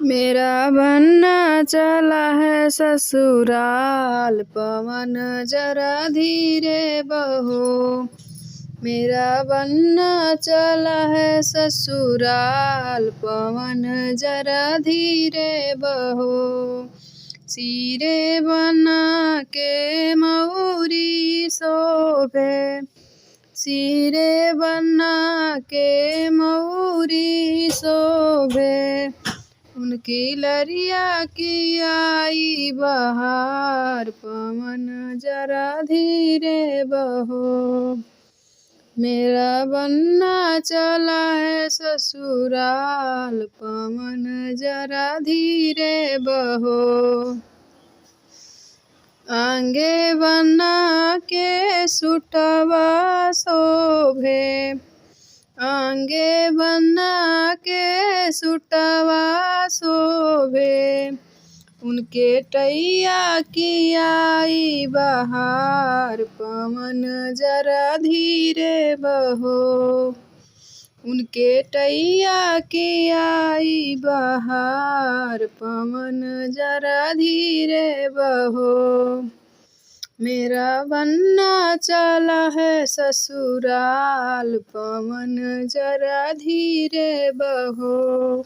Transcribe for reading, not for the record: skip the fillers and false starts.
मेरा बनना चला है ससुराल, पवन जरा धीरे बहो। मेरा बनना चला है ससुराल, पवन जरा धीरे बहो। सिरे बना के मऊरी शोभे, सिरे बना के मऊरी शोभे। उनकी लरिया की आई बहार, पवन जरा धीरे बहो। मेरा बनना चला है ससुराल, पवन जरा धीरे बहो। आंगे बना के सुटवा शोभे, आंगे बना के सुटवा शोभे। उनके टैया की आई बहार, पवन जरा धीरे बहो। उनके टैया की आई बहार, पवन जरा धीरे बहो। मेरा बनना चला है ससुराल, पवन जरा धीरे बहो।